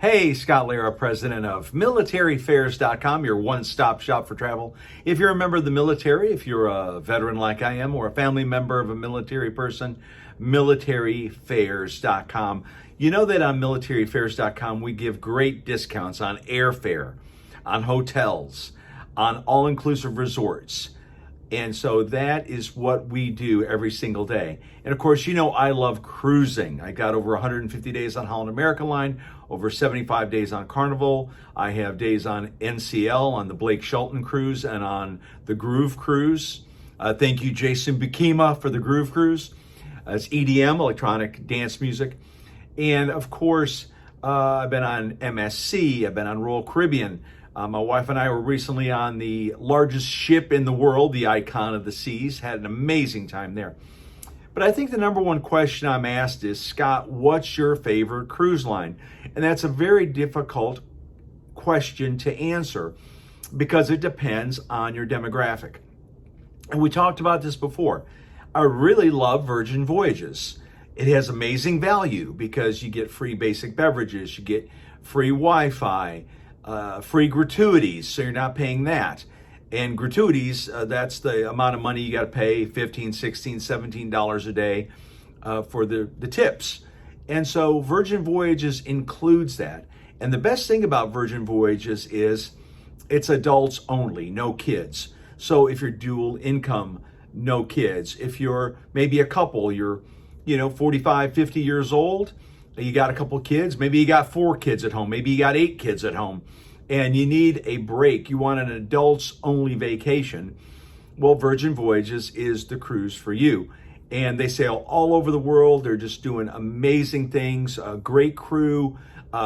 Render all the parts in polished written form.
Hey, Scott Lara, president of militaryfairs.com, your one-stop shop for travel. If you're a member of the military, if you're a veteran like I am, or a family member of a military person, militaryfairs.com. You know that on militaryfairs.com, we give great discounts on airfare, on hotels, on all-inclusive resorts. And so that is what we do every single day. And of course, you know, I love cruising. I got over 150 days on Holland America Line, over 75 days on Carnival. I have days on NCL, on the Blake Shelton cruise, and on the Groove cruise. Thank you, Jason Bukima, for the Groove cruise. It's EDM, electronic dance music. And of course, I've been on MSC, I've been on Royal Caribbean. My wife and I were recently on the largest ship in the world, the Icon of the Seas. Had an amazing time there. But I think the number one question I'm asked is, Scott, what's your favorite cruise line? And that's a very difficult question to answer because it depends on your demographic. And we talked about this before. I really love Virgin Voyages. It has amazing value because you get free basic beverages, you get free Wi-Fi, free gratuities, so you're not paying that. And gratuities, that's the amount of money you got to pay, $15, $16, $17 a day for the tips. And so Virgin Voyages includes that. And the best thing about Virgin Voyages is it's adults only, no kids. So if you're dual income, no kids. If you're maybe a couple, you're 45, 50 years old, you got a couple kids, maybe you got 4 kids at home, maybe you got 8 kids at home, and you need a break. You want an adults-only vacation. Well, Virgin Voyages is the cruise for you. And they sail all over the world. They're just doing amazing things, a great crew.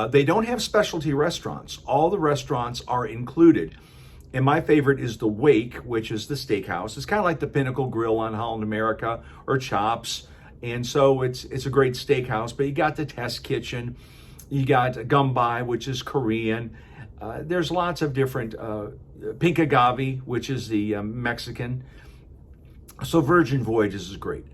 They don't have specialty restaurants. All the restaurants are included. And my favorite is the Wake, which is the steakhouse. It's kind of like the Pinnacle Grill on Holland America or Chops. And so it's a great steakhouse, but you got the test kitchen, you got Gumbai, which is Korean. There's lots of different, Pink Agave, which is the Mexican. So Virgin Voyages is great.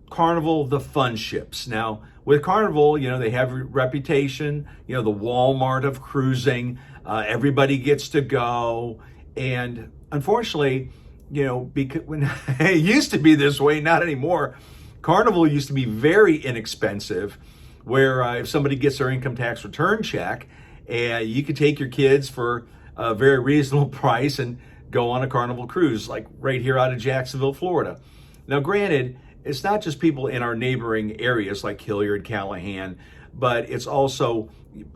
Carnival, the fun ships. Now with Carnival, they have a reputation, the Walmart of cruising. Everybody gets to go. And unfortunately, because when it used to be this way, not anymore. Carnival used to be very inexpensive, where if somebody gets their income tax return check, and you could take your kids for a very reasonable price and go on a Carnival cruise, like right here out of Jacksonville, Florida. Now, granted, it's not just people in our neighboring areas like Hilliard, Callahan, but it's also,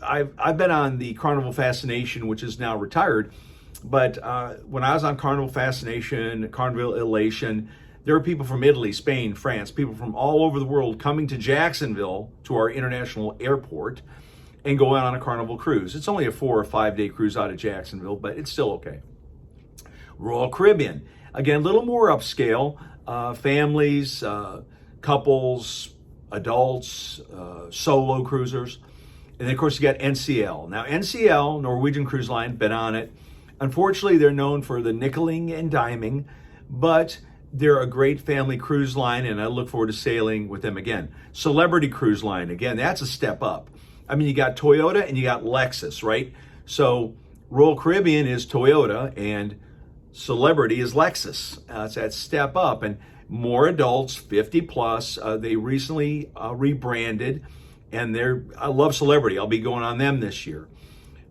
I've been on the Carnival Fascination, which is now retired, but when I was on Carnival Fascination, Carnival Elation, there are people from Italy, Spain, France, people from all over the world coming to Jacksonville, to our international airport, and going on a Carnival cruise. It's only a 4 or 5 day cruise out of Jacksonville, but it's still okay. Royal Caribbean, again, a little more upscale, families, couples, adults, solo cruisers. And then of course you got NCL. Now NCL, Norwegian Cruise Line, been on it. Unfortunately, they're known for the nickeling and diming, but they're a great family cruise line, and I look forward to sailing with them again. Celebrity Cruise Line, again, that's a step up. I mean, you got Toyota and you got Lexus, right? So Royal Caribbean is Toyota and Celebrity is Lexus. It's that step up, and more adults, 50 plus. They recently rebranded, and I love Celebrity. I'll be going on them this year.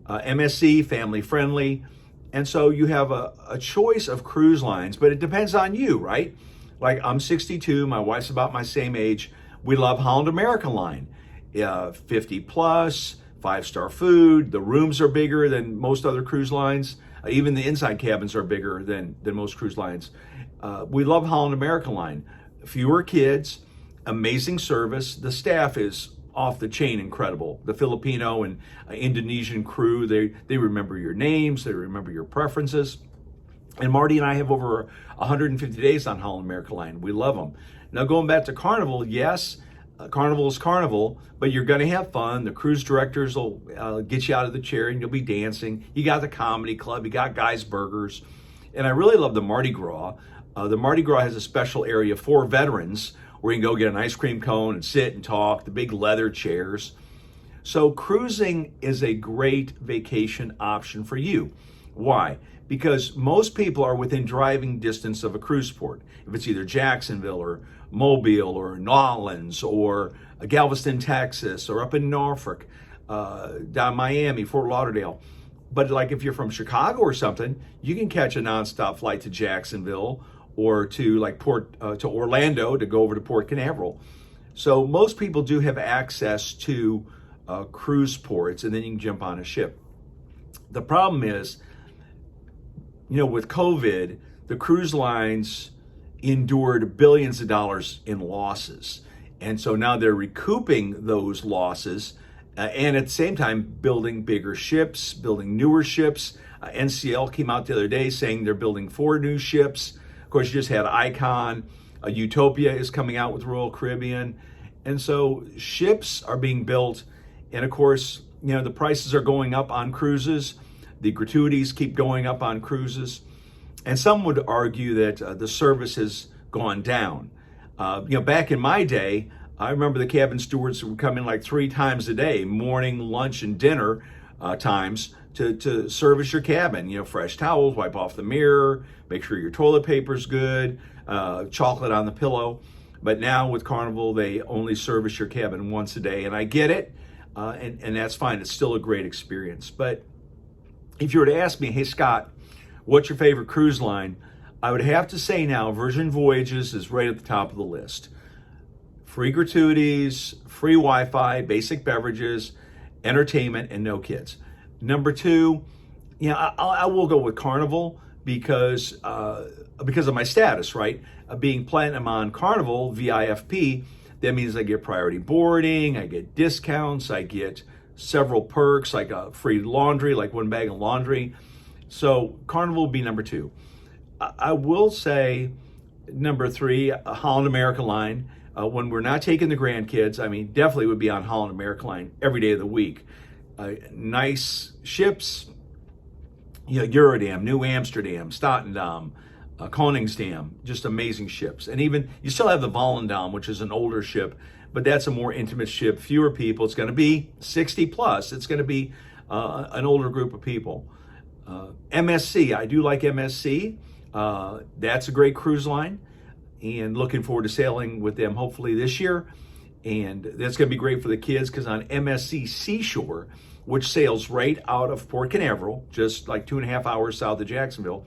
MSC, family friendly. And so you have a choice of cruise lines, but it depends on you, right? Like I'm 62, my wife's about my same age. We love Holland America Line, 50 plus, 5-star food. The rooms are bigger than most other cruise lines. Even the inside cabins are bigger than most cruise lines. We love Holland America Line. Fewer kids, amazing service. The staff is off the chain incredible. The Filipino and Indonesian crew, they remember your names, they remember your preferences. And Marty and I have over 150 days on Holland America Line. We love them. Now going back to Carnival, yes, Carnival is Carnival, but you're going to have fun. The cruise directors will get you out of the chair and you'll be dancing. You got the comedy club, you got Guy's Burgers. And I really love the Mardi Gras. The Mardi Gras has a special area for veterans where you can go get an ice cream cone and sit and talk, the big leather chairs. So cruising is a great vacation option for you. Why? Because most people are within driving distance of a cruise port. If it's either Jacksonville or Mobile or New Orleans or Galveston, Texas, or up in Norfolk, down Miami, Fort Lauderdale. But like if you're from Chicago or something, you can catch a nonstop flight to Jacksonville or to like to Orlando to go over to Port Canaveral. So most people do have access to cruise ports, and then you can jump on a ship. The problem is, with COVID, the cruise lines endured billions of dollars in losses. And so now they're recouping those losses and at the same time building bigger ships, building newer ships. NCL came out the other day saying they're building 4 new ships. Of course, you just had Icon. Utopia is coming out with Royal Caribbean. And so ships are being built. And of course, the prices are going up on cruises. The gratuities keep going up on cruises. And some would argue that the service has gone down. Back in my day, I remember the cabin stewards would come in like 3 times a day, morning, lunch, and dinner times to service your cabin. Fresh towels, wipe off the mirror, make sure your toilet paper's good, chocolate on the pillow. But now with Carnival, they only service your cabin once a day. And I get it, and that's fine. It's still a great experience. But if you were to ask me, hey, Scott, what's your favorite cruise line? I would have to say now Virgin Voyages is right at the top of the list. Free gratuities, free Wi-Fi, basic beverages, entertainment, and no kids. Number 2, I will go with Carnival because of my status, right? Being platinum on Carnival, VIFP, that means I get priority boarding, I get discounts, I get several perks like free laundry, like 1 bag of laundry. So Carnival will be number 2. I will say number 3, Holland America Line. When we're not taking the grandkids, definitely would be on Holland America Line every day of the week. Nice ships, Eurodam, New Amsterdam, Statendam, Koningsdam, just amazing ships. And even, you still have the Volendam, which is an older ship, but that's a more intimate ship, fewer people. It's going to be 60 plus. It's going to be an older group of people. MSC, I do like MSC. That's a great cruise line, and looking forward to sailing with them hopefully this year. And that's going to be great for the kids because on MSC Seashore, which sails right out of Port Canaveral, just like 2.5 hours south of Jacksonville,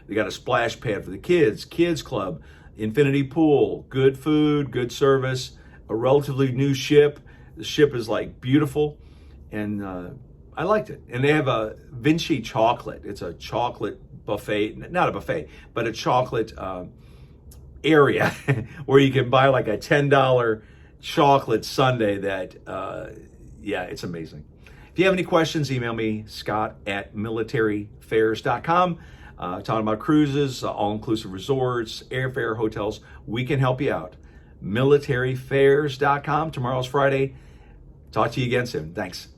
they got a splash pad for the kids club, infinity pool, good food, good service, a relatively new ship. The ship is like beautiful, and I liked it. And they have a Vinci chocolate. It's a chocolate buffet, not a buffet, but a chocolate area where you can buy like a $10 chocolate sundae that, it's amazing. If you have any questions, email me, scott@militaryfares.com. Talking about cruises, all-inclusive resorts, airfare, hotels. We can help you out. militaryfares.com. Tomorrow's Friday. Talk to you again soon. Thanks.